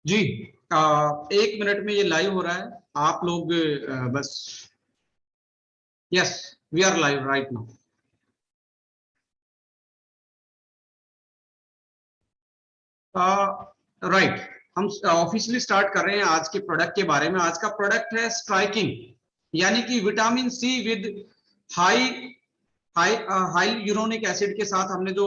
जी। 1 minute में ये live हो रहा है। आप लोग बस। Yes, we are live right now. Right, हम ऑफिशियली स्टार्ट कर रहे हैं आज के प्रोडक्ट के बारे में। आज का प्रोडक्ट है स्ट्राइकिंग, यानी कि vitamin C with high high hyaluronic acid के साथ हमने जो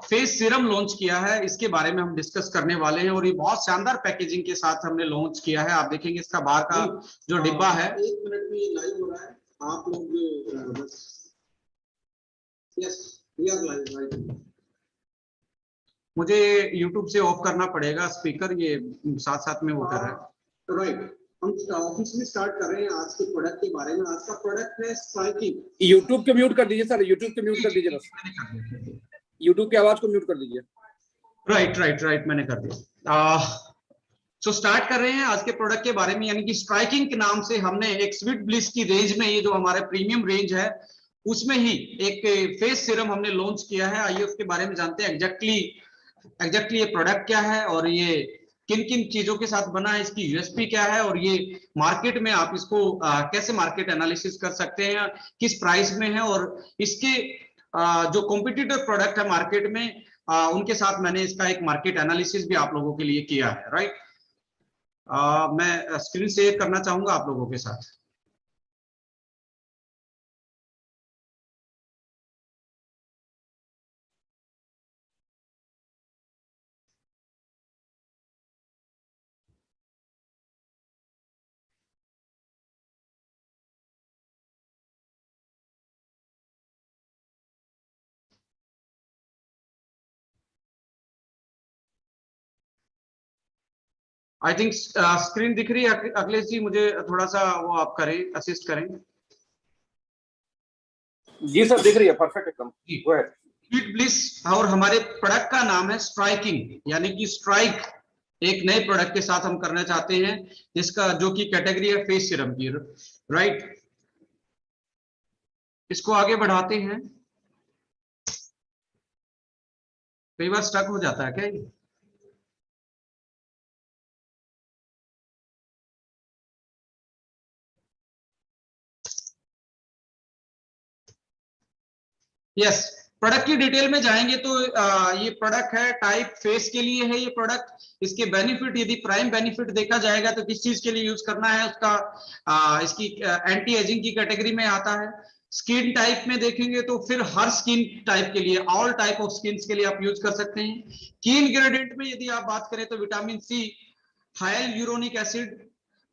फेस सीरम लॉन्च किया है, इसके बारे में हम डिस्कस करने वाले हैं। और ये बहुत शानदार पैकेजिंग के साथ हमने लॉन्च किया है। आप देखेंगे इसका बाहर का जो डिब्बा है। 1 मिनट में ये लाइव हो रहा है। आप लोग बस। Yes, we are live right. मुझे YouTube से ऑफ करना पड़ेगा स्पीकर, ये साथ साथ में वो कर रहा है। राइट, हम ऑफिशियली स्टार्ट कर रहे हैं आज के प्रोडक्ट के बारे में। आज का प्रोडक्ट है स्ट्राइकिंग। YouTube को म्यूट कर दीजिए सर, YouTube को म्यूट कर दीजिए बस। YouTube की आवाज को म्यूट कर दीजिए। राइट राइट राइट, मैंने कर दिया। सो स्टार्ट कर रहे हैं आज के प्रोडक्ट के बारे में, यानी कि स्ट्राइकिंग के नाम से हमने एक स्वीट ब्लिस की रेंज में, ये जो हमारे प्रीमियम रेंज है उसमें ही एक फेस सीरम हमने लॉन्च किया है। आइए उसके बारे में जानते हैं एग्जैक्टली ये प्रोडक्ट क्या है और ये किन किन चीजों के साथ बना है, इसकी यूएसपी क्या है और ये मार्केट में आप इसको कैसे मार्केट एनालिसिस कर सकते हैं, किस प्राइस में है, और इसके जो कॉम्पिटिटर प्रोडक्ट है मार्केट में उनके साथ मैंने इसका एक मार्केट एनालिसिस भी आप लोगों के लिए किया है। राइट, मैं स्क्रीन शेयर करना चाहूंगा आप लोगों के साथ। आई थिंक स्क्रीन दिख रही है अखिलेश जी? मुझे थोड़ा सा वो आप करें, असिस्ट करें। जी सर, दिख रही है, परफेक्ट एकदम। स्वीट ब्लिस और हमारे प्रोडक्ट का नाम है स्ट्राइकिंग, यानी कि स्ट्राइक एक नए प्रोडक्ट के साथ हम करना चाहते हैं, जिसका जो कि कैटेगरी है फेस सीरम की। राइट, इसको आगे बढ़ाते हैं। कई बार स्टक हो जाता है क्या ये? यस, प्रोडक्ट की डिटेल में जाएंगे तो ये प्रोडक्ट है टाइप फेस के लिए है ये प्रोडक्ट। इसके बेनिफिट, यदि प्राइम बेनिफिट देखा जाएगा तो किस चीज के लिए यूज करना है उसका, इसकी एंटी एजिंग की कैटेगरी में आता है। स्किन टाइप में देखेंगे तो फिर हर स्किन टाइप के लिए, ऑल टाइप ऑफ स्किन के लिए आप यूज कर सकते हैं। की इंग्रेडिएंट में यदि आप बात करें तो विटामिन सी, हाइल यूरोनिक एसिड,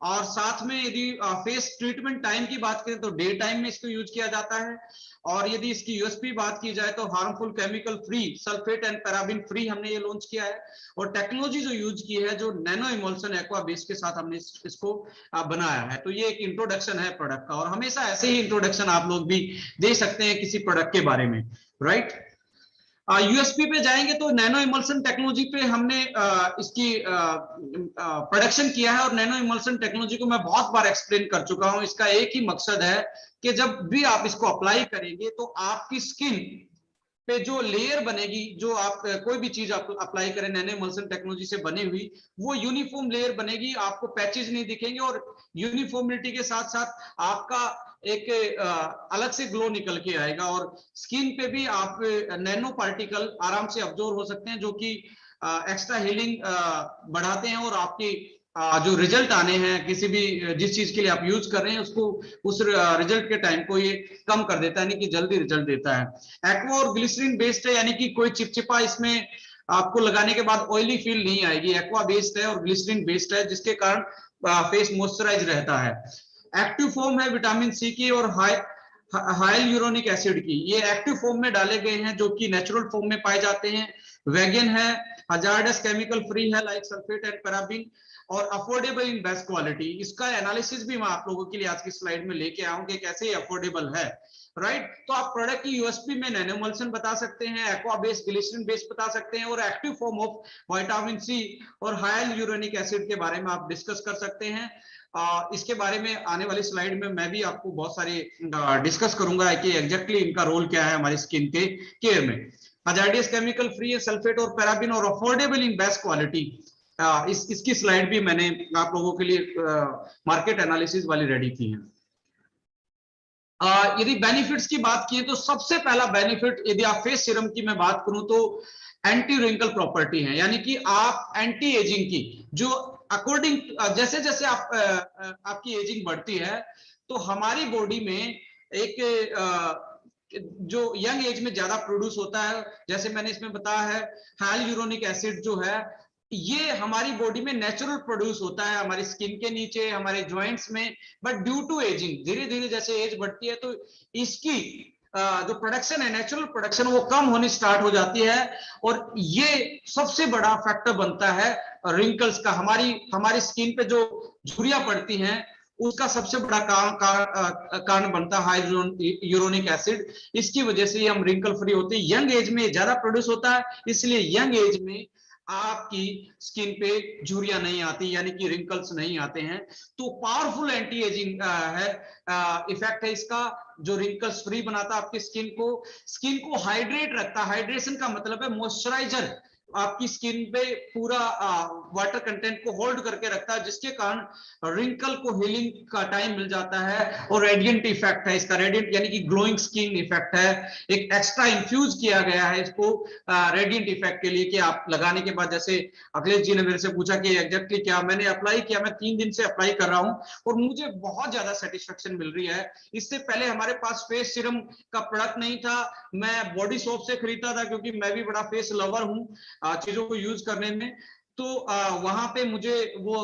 और साथ में यदि फेस ट्रीटमेंट टाइम की बात करें तो डे टाइम में इसको यूज किया जाता है। और यदि इसकी यूएसपी बात की जाए तो harmful chemical free, sulphate and paraben free हमने ये लॉन्च किया है। और टेक्नोलॉजी जो यूज की है, जो नैनो इमल्सन एक्वा बेस के साथ हमने इसको बनाया है। तो ये एक इंट्रोडक्शन है प्रोडक्ट का, और हमेशा ऐसे ही इंट्रोडक्शन आप लोग भी दे सकते हैं किसी प्रोडक्ट के बारे में। राइट, यूएसपी पे जाएंगे तो नैनो इमल्सन टेक्नोलॉजी पे हमने इसकी प्रोडक्शन किया है। और नैनो इमल्सन टेक्नोलॉजी को मैं बहुत बार एक्सप्लेन कर चुका हूं। इसका एक ही मकसद है कि जब भी आप इसको अप्लाई करेंगे तो आपकी स्किन पे जो लेयर बनेगी, जो आप कोई भी चीज आप अप्लाई करें नैनो इमल्सन टेक्नोलॉजी से बनी हुई, वो यूनिफॉर्म लेयर बनेगी, आपको पैचेज नहीं दिखेंगे। और यूनिफॉर्मिटी के साथ साथ आपका एक अलग से ग्लो निकल के आएगा। और स्किन पे भी आप नैनो पार्टिकल आराम से ऑब्जर्व हो सकते हैं, जो कि एक्स्ट्रा हीलिंग बढ़ाते हैं और आपकी जो रिजल्ट आने हैं किसी भी जिस चीज के लिए आप यूज कर रहे हैं उसको, उस रिजल्ट के टाइम को ये कम कर देता है, यानी कि जल्दी रिजल्ट देता है। एक्वा और ग्लिसरीन बेस्ड है, यानी कि कोई चिपचिपा इसमें आपको लगाने के बाद ऑयली फील नहीं आएगी। एक्वा बेस्ड है और ग्लिसरीन बेस्ड है, जिसके कारण फेस मॉइस्चराइज रहता है। एक्टिव फॉर्म है विटामिन सी की और हाइल यूरोनिक एसिड की, ये एक्टिव फॉर्म में डाले गए हैं जो कि नेचुरल फॉर्म में पाए जाते हैं। वेगन है, हजार्डस केमिकल फ्री है लाइक सल्फेट एंड पैराबिन, और अफोर्डेबल इन बेस्ट क्वालिटी। इसका एनालिसिस भी मैं आप लोगों के लिए आज की स्लाइड में लेके आऊं कि कैसे ये अफोर्डेबल है। राइट, तो आप प्रोडक्ट की यूएसपी में नैनोमल्सन बता सकते हैं, एक्वा बेस, ग्लिसरीन बेस बता सकते हैं, और active form of vitamin C और हाइल यूरोनिक एसिड के बारे में आप डिस्कस कर सकते हैं। इसके बारे में आने वाली स्लाइड में मैं भी आपको बहुत सारे डिस्कस करूंगा कि एग्जैक्टली इनका रोल क्या है हमारी स्किन के केयर में। हजार्डियस केमिकल फ्री है, सल्फेट और पैराबिन, और अफोर्डेबल इन बेस्ट क्वालिटी। इसकी स्लाइड भी मैंने आप लोगों के लिए मार्केट एनालिसिस वाली रेडी की है। यदि बेनिफिट्स की बात की तो सबसे पहला बेनिफिट यदि आप फेस सीरम की मैं बात करूं तो एंटी रिंकल प्रॉपर्टी है, यानी कि आप एंटी एजिंग की जो अकॉर्डिंग जैसे जैसे आपकी एजिंग बढ़ती है तो हमारी बॉडी में एक जो यंग एज में ज्यादा प्रोड्यूस होता है, जैसे मैंने इसमें बताया है हाइलुरोनिक एसिड जो है ये हमारी बॉडी में नेचुरल प्रोड्यूस होता है हमारी स्किन के नीचे, हमारे जॉइंट्स में, बट ड्यू टू एजिंग धीरे धीरे जैसे एज बढ़ती है तो इसकी जो प्रोडक्शन है, नेचुरल प्रोडक्शन, वो कम होनी स्टार्ट हो जाती है और ये सबसे बड़ा फैक्टर बनता है रिंकल्स का। हमारी स्किन पे जो झुर्रियां पड़ती हैं उसका सबसे बड़ा कारण बनता है हाइलुरोनिक एसिड। इसकी वजह से हम रिंकल फ्री होते हैं। यंग एज में ज्यादा प्रोड्यूस होता है, इसलिए यंग एज में आपकी स्किन पे झुर्रियां नहीं आती, यानी कि रिंकल्स नहीं आते हैं। तो पावरफुल एंटी एजिंग है इफेक्ट है इसका, जो रिंकल्स फ्री बनाता है आपकी स्किन को हाइड्रेट रखता है। हाइड्रेशन का मतलब है मॉइस्चराइजर आपकी स्किन पे पूरा वाटर कंटेंट को होल्ड करके रखता है, जिसके कारण रिंकल को हीलिंग का टाइम मिल जाता है। और रेडिएंट इफेक्ट है इसका, रेडिएंट यानी कि ग्लोइंग स्किन इफेक्ट है। एक एक्स्ट्रा इन्फ्यूज किया गया है इसको रेडिएंट इफेक्ट के लिए कि आप लगाने के बाद, जैसे अखिलेश जी ने मेरे से पूछा कि एग्जैक्टली क्या, मैंने अप्लाई किया, मैं 3 दिन से अप्लाई कर रहा हूं और मुझे बहुत ज्यादा सेटिस्फेक्शन मिल रही है। इससे पहले हमारे पास फेस सीरम का प्रोडक्ट नहीं था, मैं बॉडी शॉप से खरीदता था क्योंकि मैं भी बड़ा फेस लवर हूं चीजों को यूज करने में। तो वहां पे मुझे वो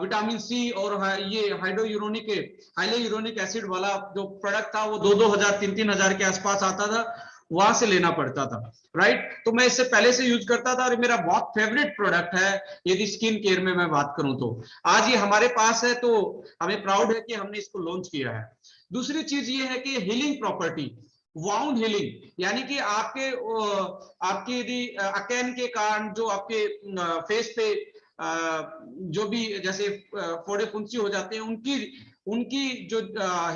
विटामिन सी और ये हाइलोयूरोनिक एसिड वाला जो प्रोडक्ट था वो 2-2 हजार 3-3 हजार के आसपास आता था, वहां से लेना पड़ता था, राइट। तो मैं इससे पहले से यूज करता था और मेरा बहुत फेवरेट प्रोडक्ट है यदि स्किन केयर में मैं बात करूं तो। आज ये हमारे पास है तो हमें प्राउड है कि हमने इसको लॉन्च किया है। दूसरी चीज ये है कि हीलिंग प्रॉपर्टी, वाउंड हीलिंग, यानी कि आपके यदि अकैन के कारण जो आपके फेस पे जो भी जैसे फोड़े फुंसी हो जाते हैं उनकी जो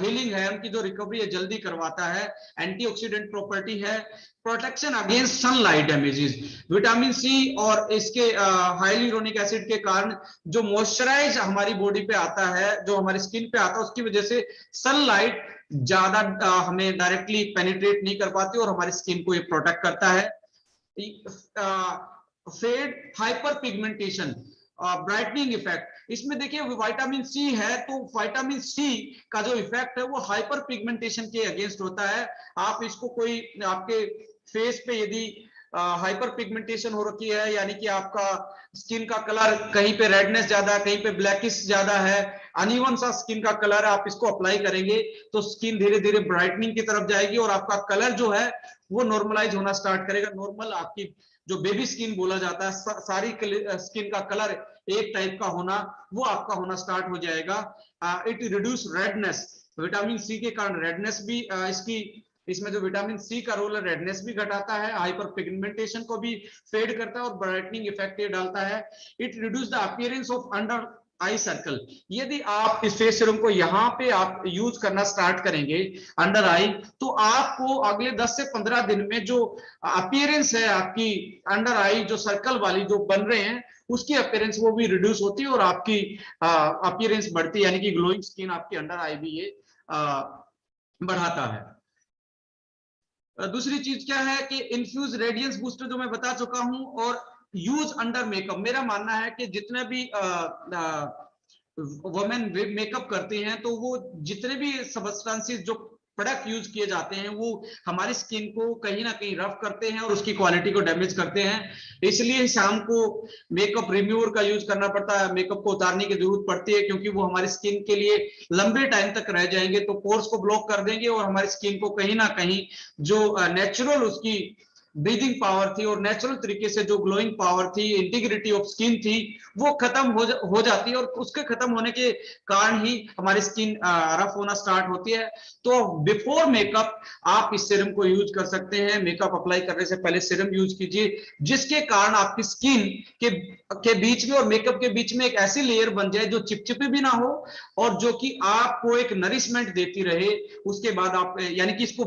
हीलिंग है, उनकी जो रिकवरी है जल्दी करवाता है। एंटीऑक्सीडेंट प्रॉपर्टी है, protection against sunlight damages. Vitamin C और इसके हाइलुरोनिक एसिड के कारण जो मॉइस्चराइज हमारी बॉडी पे आता है, जो हमारी स्किन पे आता है, उसकी वजह से सनलाइट ज्यादा हमें डायरेक्टली पेनिट्रेट नहीं कर पाती और हमारी स्किन को ये प्रोटेक्ट करता है। Fade hyperpigmentation, brightening effect, इसमें देखिए विटामिन सी है तो विटामिन सी का जो इफेक्ट है वो हाइपर पिगमेंटेशन के अगेंस्ट होता है। आप इसको कोई आपके फेस पे यदि हाइपर पिगमेंटेशन हो रखी है, यानी कि आपका स्किन का कलर कहीं पे रेडनेस ज्यादा है, कहीं पे ब्लैकिश ज्यादा है, अनइवन सा स्किन का कलर है, आप इसको अप्लाई करेंगे तो स्किन धीरे धीरे ब्राइटनिंग की तरफ जाएगी और आपका कलर जो है वो नॉर्मलाइज होना स्टार्ट करेगा। नॉर्मल आपकी जो बेबी स्किन बोला जाता है, सारी स्किन का कलर एक टाइप का होना, वो आपका होना स्टार्ट हो जाएगा। It reduce redness, vitamin C के कारण रेडनेस भी इसमें जो विटामिन सी का रोल है रेडनेस भी घटाता है, हाइपर पिगमेंटेशन को भी फेड करता है और ब्राइटनिंग इफेक्ट ये डालता है। It reduce the appearance of under I circle. यदि आप इस फेस सीरम को यहाँ पे आप यूज करना स्टार्ट करेंगे अंडर आई, तो आपको अगले 10 से 15 दिन में जो अपीयरेंस है आपकी अंडर आई जो सर्कल वाली जो बन रहे हैं उसकी अपीयरेंस वो भी रिड्यूस होती है और आपकी अपीयरेंस बढ़ती है, यानी कि ग्लोइंग स्किन आपकी अंडर आई भी ये बढ़ाता है। दूसरी चीज क्या है कि इन्फ्यूज रेडियंस बूस्टर जो मैं बता चुका हूं, और यूज अंडर मेकअप। मेरा मानना है कि जितने भी वुमेन मेकअप करती हैं तो वो जितने भी सब्सटेंसेस जो प्रोडक्ट यूज किए जाते हैं वो हमारी स्किन को कहीं ना कहीं रफ करते हैं और उसकी क्वालिटी को डैमेज करते हैं। इसलिए शाम को मेकअप रिमूवर का यूज करना पड़ता है, मेकअप को उतारने की जरूरत पड़ती है, क्योंकि वो हमारी स्किन के लिए लंबे टाइम तक रह जाएंगे तो पोर्स को ब्लॉक कर देंगे और हमारी स्किन को कहीं ना कहीं जो नेचुरल उसकी ब्रीदिंग पावर थी और नेचुरल तरीके से जो ग्लोइंग पावर थी, इंटीग्रिटी ऑफ स्किन थी, वो खत्म हो जाती है और उसके खत्म होने के कारण ही हमारी स्किन रफ होना स्टार्ट होती है। तो बिफोर मेकअप आप इस सीरम को यूज कर सकते हैं। मेकअप अप्लाई करने से पहले सीरम यूज कीजिए, जिसके कारण आपकी स्किन के बीच में और मेकअप के बीच में एक ऐसी लेयर बन जाए जो चिपचिपी भी ना हो और जो कि आपको एक नरिशमेंट देती रहे। उसके बाद आप यानी कि इसको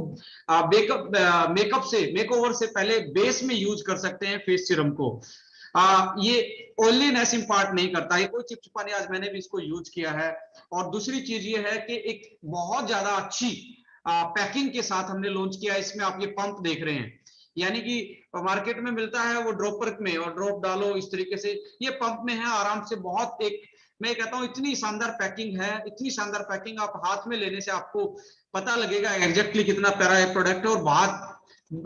मेकअप से मेकओवर से पहले बेस में यूज कर सकते हैं फेस सीरम को। ये ऑयलीनेस इम्पार्ट नहीं करता है, कोई चिपचिपा नहीं। आज मैंने भी इसको यूज किया है। और दूसरी चीज ये है कि एक बहुत ज्यादा अच्छी पैकिंग के साथ हमने लॉन्च किया। इसमें आप ये पंप देख रहे हैं, यानी कि मार्केट में मिलता है वो ड्रॉपर में, और ड्रॉप डालो इस तरीके से, ये पंप में है आराम से। बहुत एक, मैं कहता हूं इतनी शानदार पैकिंग है, इतनी शानदार पैकिंग, आप हाथ में लेने से आपको पता लगेगा एग्जैक्टली कितना प्यारा ये प्रोडक्ट है। और बाहर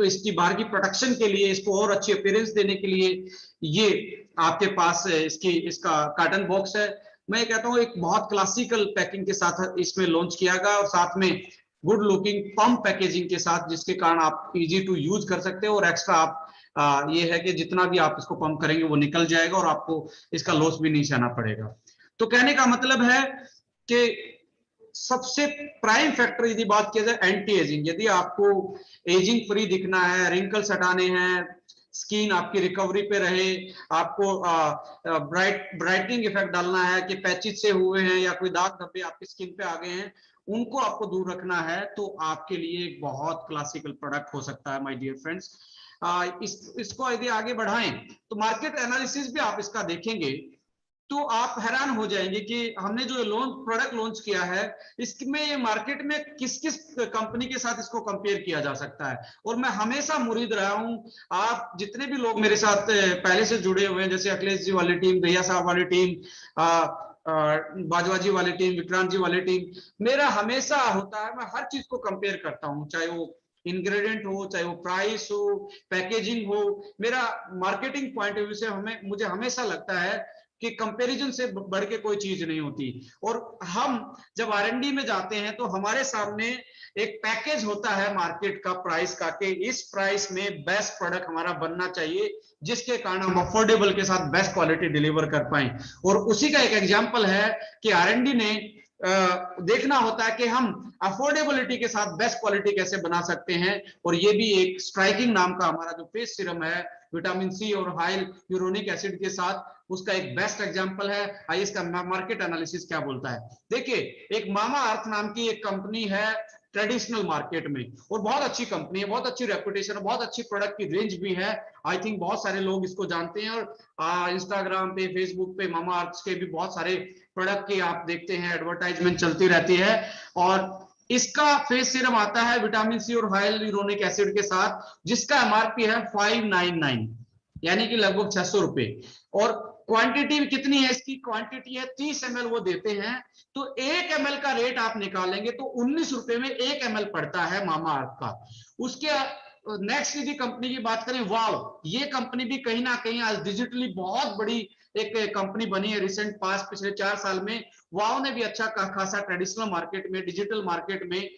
इसकी बाहर की प्रोटेक्शन के लिए, इसको और अच्छी अपीयरेंस देने के लिए ये आपके पास इसका कार्टन बॉक्स है। मैं कहता हूँ एक बहुत क्लासिकल पैकिंग के साथ इसमें लॉन्च किया गया, और साथ में गुड लुकिंग पंप पैकेजिंग के साथ, जिसके कारण आप इजी टू यूज कर सकते हो। और एक्स्ट्रा आप ये है कि जितना भी आप इसको पंप करेंगे वो निकल जाएगा और आपको इसका लॉस भी नहीं सहना पड़ेगा। तो कहने का मतलब है कि सबसे प्राइम फैक्टर यदि बात किया जाए एंटी एजिंग, यदि आपको एजिंग फ्री दिखना है, रिंकल्स हटाने हैं, स्किन आपकी रिकवरी पे रहे, आपको ब्राइटनिंग इफेक्ट डालना है कि पैचेस से हुए हैं या कोई दाग धब्बे आपकी स्किन पे आ गए हैं, उनको आपको दूर रखना है, तो आपके लिए एक बहुत क्लासिकल प्रोडक्ट हो सकता है माय डियर फ्रेंड्स। इसको यदि आगे बढ़ाएं तो मार्केट एनालिसिस भी आप इसका देखेंगे तो आप हैरान हो जाएंगे कि हमने जो प्रोडक्ट लॉन्च किया है, इसमें मार्केट में किस किस कंपनी के साथ इसको कंपेयर किया जा सकता है। और मैं हमेशा मुरीद रहा हूं, आप जितने भी लोग मेरे साथ पहले से जुड़े हुए हैं, जैसे अखिलेश जी वाली टीम, भैया साहब वाली टीम, बाजवा जी वाली टीम, विक्रांत जी वाली टीम, मेरा हमेशा होता है, मैं हर चीज को कंपेयर करता हूं, चाहे वो इंग्रेडिएंट हो, चाहे वो प्राइस हो, पैकेजिंग हो। मेरा मार्केटिंग पॉइंट ऑफ व्यू से मुझे हमेशा लगता है कि कंपैरिजन से बढ़ के कोई चीज नहीं होती। और हम जब R&D में जाते हैं तो हमारे सामने एक पैकेज होता है मार्केट का प्राइस का, कि इस प्राइस में बेस्ट प्रोडक्ट हमारा बनना चाहिए, जिसके कारण हम अफोर्डेबल के साथ बेस्ट क्वालिटी डिलीवर कर पाए। और उसी का एक एग्जांपल है कि R&D ने देखना होता है कि हम अफोर्डेबिलिटी के साथ बेस्ट क्वालिटी कैसे बना सकते हैं। और ये भी एक स्ट्राइकिंग नाम का हमारा जो फेस सीरम है, विटामिन सी और हाई यूरोनिक एसिड के साथ, उसका एक बेस्ट एग्जांपल है। आइए इसका मार्केट एनालिसिस क्या बोलता है। देखिए, एक मामा अर्थ नाम की एक कंपनी है ट्रेडिशनल मार्केट में, और बहुत अच्छी कंपनी है, बहुत अच्छी रेपुटेशन है, बहुत अच्छी प्रोडक्ट की रेंज भी है। आई थिंक बहुत सारे लोग इसको जानते हैं, और इंस्टाग्राम पे, फेसबुक पे मामा अर्थ के भी बहुत सारे प्रोडक्ट की आप देखते हैं, एडवर्टाइजमेंट चलती रहती है। और इसका फेस सीरम आता है विटामिन सी और हाई यूरोनिक एसिड के साथ, जिसका एमआरपी है 599, यानी कि लगभग 600 रुपए। और क्वांटिटी कितनी है इसकी? क्वांटिटी है 30 ml वो देते हैं। तो 1 ml का रेट आप निकालेंगे तो 19 रुपए में 1 ml पड़ता है मामा अर्थ का। उसके नेक्स्ट यदि कंपनी की बात करें, वाव, ये कंपनी भी कहीं ना कहीं आज डिजिटली बहुत बड़ी एक कंपनी बनी है रिसेंट पास, पिछले 4 साल में। वाव ने भी अच्छा खासा ट्रेडिशनल मार्केट में, डिजिटल मार्केट में,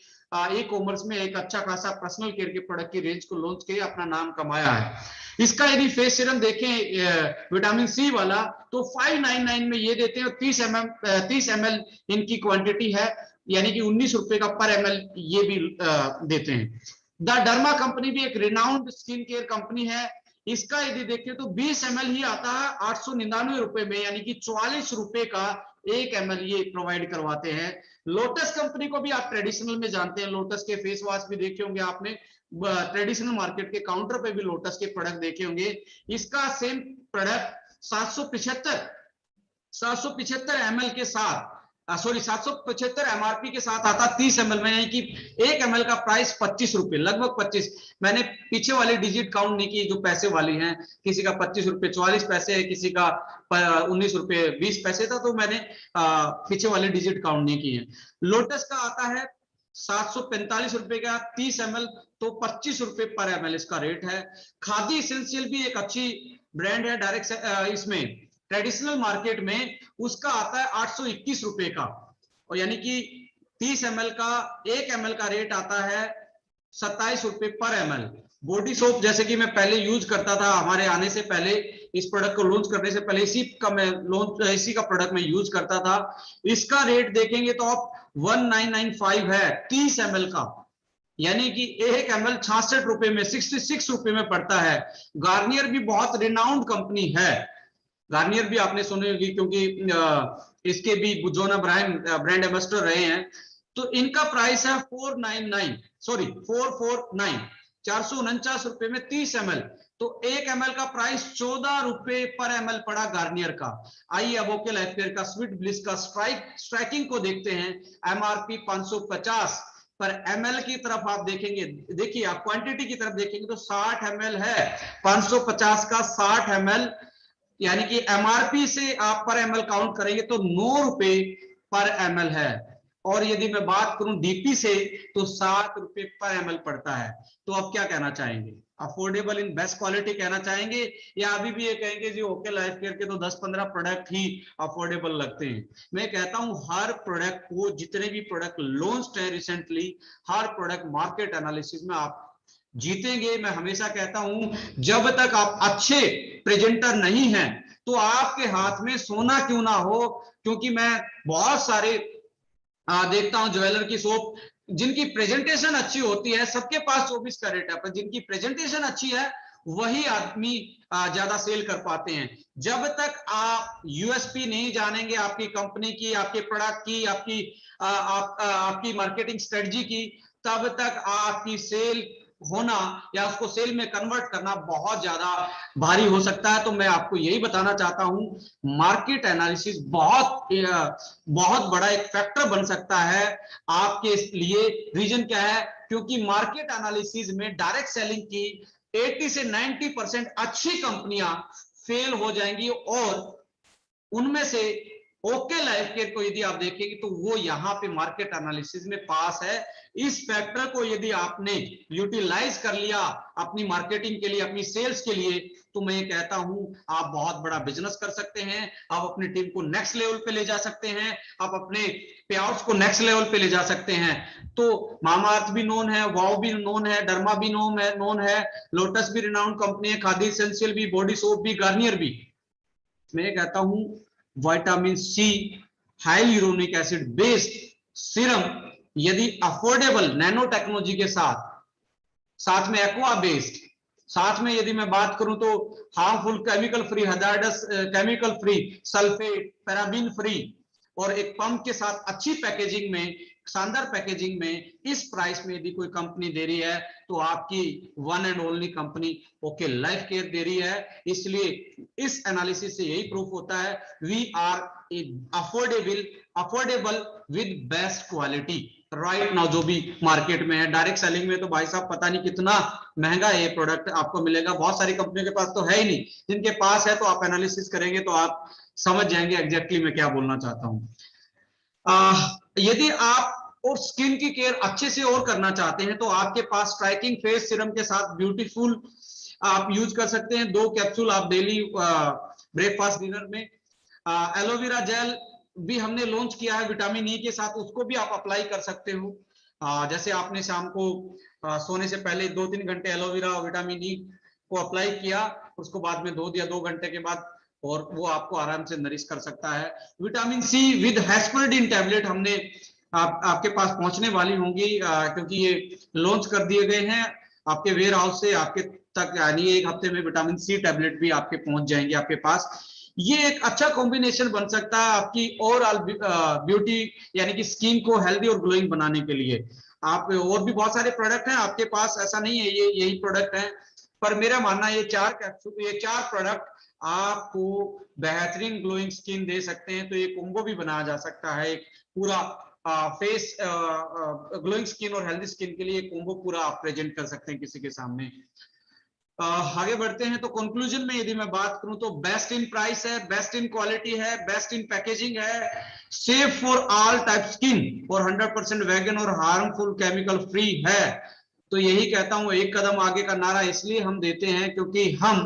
ई कॉमर्स में एक अच्छा खासा पर्सनल केयर के प्रोडक्ट की रेंज को लॉन्च किया, अपना नाम कमाया है। इसका यदि फेस सीरम देखें विटामिन सी वाला, तो 599 में ये देते हैं, 30 ml इनकी क्वांटिटी है, यानी कि 19 रुपए का पर ml ये भी देते हैं। द डर्मा कंपनी भी एक रिनाउंड स्किन केयर कंपनी है। इसका यदि देखें तो 20 ml ही आता है 899 रुपए में, यानी कि 44 रुपए का 1 ml ये प्रोवाइड करवाते हैं। लोटस कंपनी को भी आप ट्रेडिशनल में जानते हैं, लोटस के फेस वॉश भी देखे होंगे आपने, ट्रेडिशनल मार्केट के काउंटर पे भी लोटस के प्रोडक्ट देखे होंगे। इसका सेम प्रोडक्ट 775 ml के साथ, सॉरी 775 एमआरपी के साथ आता 30 ml में, यानी कि 1 ml का प्राइस 25 रुपए, लगभग 25। मैंने पीछे वाली डिजिट काउंट नहीं की जो पैसे वाली हैं, किसी का 25 रुपए 44 पैसे है, किसी का 19 रुपए 20 पैसे था, तो मैंने पीछे वाली डिजिट काउंट नहीं की है। लोटस का आता है 745 रुपए का 30 ml, तो 25 रुपए पर ml इसका रेट है। खादी एसेंशियल भी एक अच्छी ब्रांड है, डायरेक्ट इसमें ट्रेडिशनल मार्केट में उसका आता है 821 रुपए का, और यानी कि 30 ml का 1 ml का रेट आता है 27 रुपए पर ml। बॉडी सोप जैसे कि मैं पहले यूज करता था, हमारे आने से पहले, इस प्रोडक्ट को लॉन्च करने से पहले इसी का प्रोडक्ट में यूज करता था। इसका रेट देखेंगे तो आप 1995 है 30 ml का, यानी कि 1 ml 66 रुपए में, 66 रुपए में पड़ता है। गार्नियर भी बहुत रिनाउंड कंपनी है, गार्नियर भी आपने सुनी होगी, क्योंकि इसके भी जॉन अब्राहम ब्रांड एम्बेसडर रहे हैं। तो इनका प्राइस है 449, ₹449 में 30 ml, तो 1 ml का प्राइस ₹14 पर ml पड़ा गार्नियर का। आइए अब ओके लाइफ केयर का स्वीट ब्लिस का स्ट्राइकिंग को देखते हैं। MRP 550 पर ml की तरफ आप देखेंगे, देखिए आप क्वांटिटी की तरफ देखेंगे तो 60 ml है, 550 का 60 ml, यानी कि MRP से आप पर ml काउंट करेंगे तो ₹9 पर ml है। और यदि मैं बात करूं डीपी से तो ₹7 पर ml पड़ता है। तो अब क्या कहना चाहेंगे, अफोर्डेबल इन बेस्ट क्वालिटी कहना चाहेंगे, या अभी भी ये कहेंगे जी ओके लाइफ केयर के तो 10-15 प्रोडक्ट ही अफोर्डेबल लगते हैं? मैं कहता हूं हर प्रोडक्ट को, जितने भी प्रोडक्ट लॉन्च है रिसेंटली, हर प्रोडक्ट मार्केट एनालिसिस में आप जीतेंगे। मैं हमेशा कहता हूं जब तक आप अच्छे प्रेजेंटर नहीं हैं तो आपके हाथ में सोना क्यों ना हो, क्योंकि मैं बहुत सारे देखता हूं ज्वेलर की शॉप जिनकी प्रेजेंटेशन अच्छी होती है, सबके पास 24 कैरेट है, पर जिनकी प्रेजेंटेशन अच्छी है वही आदमी ज्यादा सेल कर पाते हैं। जब तक आप यूएसपी नहीं जानेंगे आपकी कंपनी की, आपके प्रोडक्ट की, आपकी मार्केटिंग स्ट्रेटजी की, तब तक आपकी सेल होना या उसको सेल में कन्वर्ट करना बहुत ज्यादा भारी हो सकता है। तो मैं आपको यही बताना चाहता हूं, मार्केट एनालिसिस बहुत बड़ा एक फैक्टर बन सकता है आपके लिए। रीजन क्या है, क्योंकि मार्केट एनालिसिस में डायरेक्ट सेलिंग की 80 से 90% अच्छी कंपनियां फेल हो जाएंगी, और उनमें से ओके लाइफ केयर को यदि आप देखेंगे तो वो यहां पे मार्केट एनालिसिस में पास है। इस फैक्टर को यदि आपने यूटिलाइज कर लिया अपनी मार्केटिंग के लिए, अपनी सेल्स के लिए, तो मैं कहता हूं आप बहुत बड़ा बिजनेस कर सकते हैं, आप अपनी टीम को नेक्स्ट लेवल पे ले जा सकते हैं, आप अपने पे आउट्स को नेक्स्ट लेवल पे ले जा सकते हैं। तो मामाअर्थ भी नोन है, वाव भी नोन है, डर्मा भी नोन है, लोटस भी रिनाउंड कंपनी है, खादी एसेंशियल भी, बॉडी सोप भी, गार्नियर भी। मैं कहता हूं vitamin C hyaluronic acid based serum यदि अफोर्डेबल नैनो टेक्नोलॉजी के साथ में एक्वा बेस्ड, साथ में यदि मैं बात करूं तो harmful chemical free, hazardous chemical free, sulphate paraben free, और एक पंप के साथ अच्छी पैकेजिंग में, शानदार पैकेजिंग में, इस प्राइस में यदि कोई कंपनी दे रही है तो आपकी one and only company okay life care दे रही है। इसलिए इस एनालिसिस से यही प्रूफ होता है we are affordable with best quality right now. जो भी मार्केट में है, डायरेक्ट सेलिंग में तो भाई साहब पता नहीं कितना महंगा ये प्रोडक्ट आपको मिलेगा, बहुत सारी कंपनियों के पास तो है ही नहीं, जिनके पास है तो आप एनालिसिस करेंगे तो आप समझ जाएंगे एग्जैक्टली मैं क्या बोलना चाहता हूं। यदि आप और स्किन की केयर अच्छे से और करना चाहते हैं तो आपके पास स्ट्राइकिंग फेस सीरम के साथ ब्यूटीफुल आप यूज कर सकते हैं। 2 कैप्सूल आप डेली ब्रेकफास्ट डिनर में। एलोवेरा जेल भी हमने लॉन्च किया है विटामिन ई के साथ, उसको भी आप अप्लाई कर सकते हो। जैसे आपने शाम को सोने से पहले 2-3 घंटे एलोवेरा और विटामिन ई को अप्लाई किया, उसको बाद में धो दिया 2 घंटे के बाद, और वो आपको आराम से नरिश कर सकता है। Vitamin C with hesperidin tablet हमने आपके पास पहुंचने वाली होंगी, क्योंकि ये लॉन्च कर दिए गए हैं आपके वेयर हाउस से आपके तक, यानी 1 हफ्ते में विटामिन सी टैबलेट भी आपके पहुंच जाएंगे आपके पास। ये एक अच्छा कॉम्बिनेशन बन सकता है आपकी ओवरऑल ब्यूटी यानी कि स्किन को हेल्दी और ग्लोइंग बनाने के लिए। आप और भी बहुत सारे प्रोडक्ट हैं आपके पास, ऐसा नहीं है ये यही प्रोडक्ट हैं, पर मेरा मानना है ये 4 कैप्सूल, ये 4 प्रोडक्ट आपको बेहतरीन ग्लोइंग स्किन दे सकते हैं। तो ये कॉम्बो भी बनाया जा सकता है, एक पूरा फेस ग्लोइंग स्किन और हेल्दी स्किन के लिए कॉम्बो पूरा आप प्रेजेंट कर सकते हैं किसी के सामने। आगे बढ़ते हैं तो कंक्लूजन में यदि मैं बात करूं तो बेस्ट इन प्राइस है, बेस्ट इन क्वालिटी है, बेस्ट इन पैकेजिंग है, safe for all type skin और 100% वेगन और हार्मफुल केमिकल फ्री है। तो यही कहता हूं, एक कदम आगे का नारा इसलिए हम देते हैं क्योंकि हम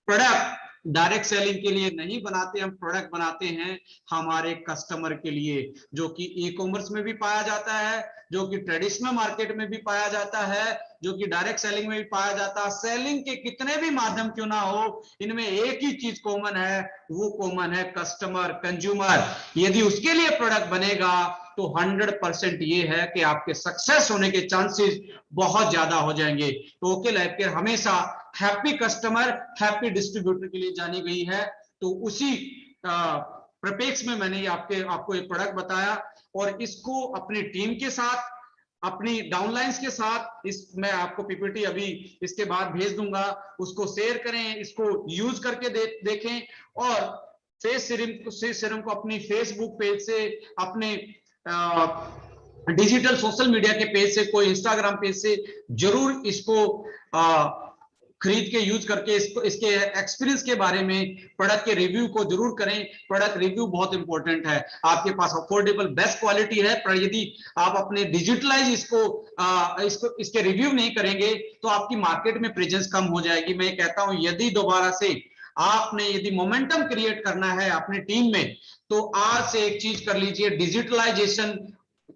प्रोडक्ट डायरेक्ट सेलिंग के लिए नहीं बनाते, हम प्रोडक्ट बनाते हैं हमारे कस्टमर के लिए, जो कि ई कॉमर्स में भी पाया जाता है, जो कि ट्रेडिशनल मार्केट में भी पाया जाता है, जो कि डायरेक्ट सेलिंग में भी पाया जाता है। सेलिंग के कितने भी माध्यम क्यों ना हो, इनमें एक ही चीज कॉमन है, वो कॉमन है कस्टमर, कंज्यूमर। यदि उसके लिए प्रोडक्ट बनेगा तो 100% ये है कि आपके सक्सेस होने के चांसेस बहुत ज्यादा हो जाएंगे। तो ओके लाइफ केयर हमेशा हैप्पी कस्टमर हैप्पी डिस्ट्रीब्यूटर के लिए जानी गई है। तो उसी प्रपेक्ष में मैंने आपको एक प्रोडक्ट बताया, और इसको अपनी टीम के साथ अपनी डाउनलाइंस के साथ इस मैं आपको पीपीटी अभी इसके बाद भेज दूंगा, उसको शेयर करें, इसको यूज करके देखें और फेस सीरम को अपनी फेसबुक पेज से, अपने डिजिटल सोशल मीडिया के पेज से, कोई इंस्टाग्राम पेज से जरूर इसको खरीद के यूज करके इसके एक्सपीरियंस के बारे में, प्रोडक्ट के रिव्यू को जरूर करें। प्रोडक्ट रिव्यू बहुत इंपॉर्टेंट है। आपके पास अफोर्डेबल बेस्ट क्वालिटी है, पर यदि आप अपने डिजिटलाइज इसके रिव्यू नहीं करेंगे तो आपकी मार्केट में प्रेजेंस कम हो जाएगी। मैं कहता हूं यदि दोबारा से आपने यदि मोमेंटम क्रिएट करना है अपनी टीम में, तो आज से एक चीज कर लीजिए, डिजिटलाइजेशन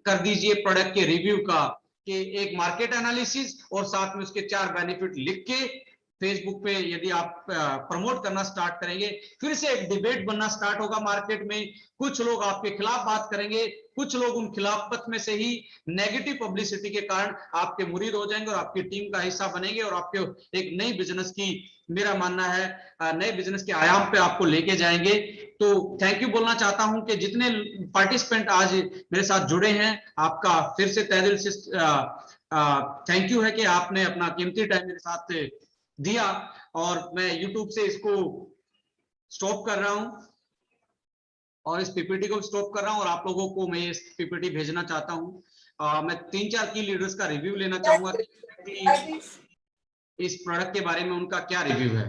कर दीजिए प्रोडक्ट के रिव्यू का, कि एक मार्केट एनालिसिस और साथ में उसके 4 बेनिफिट लिख के फेसबुक पे यदि आप प्रमोट करना स्टार्ट करेंगे, फिर से एक डिबेट बनना स्टार्ट होगा मार्केट में। कुछ लोग आपके खिलाफ बात करेंगे, कुछ लोग उन खिलाफत में से ही नेगेटिव पब्लिसिटी के कारण आपके मुरीद हो जाएंगे और आपकी टीम का हिस्सा बनेंगे और आपके एक नई बिजनेस की, मेरा मानना है नए बिजनेस के आयाम पे आपको लेके जाएंगे। तो थैंक यू बोलना चाहता हूं कि जितने पार्टिसिपेंट आज मेरे साथ जुड़े हैं, आपका फिर से तहे दिल से थैंक यू है कि आपने अपना कीमती टाइम मेरे साथ दिया। और मैं YouTube से इसको स्टॉप कर रहा हूं और इस पीपीटी को स्टॉप कर रहा हूं और आप लोगों को मैं इस पीपीटी भेजना चाहता हूं। मैं 3-4 की लीडर्स का रिव्यू लेना चाहूंगा कि इस प्रोडक्ट के बारे में उनका क्या रिव्यू है।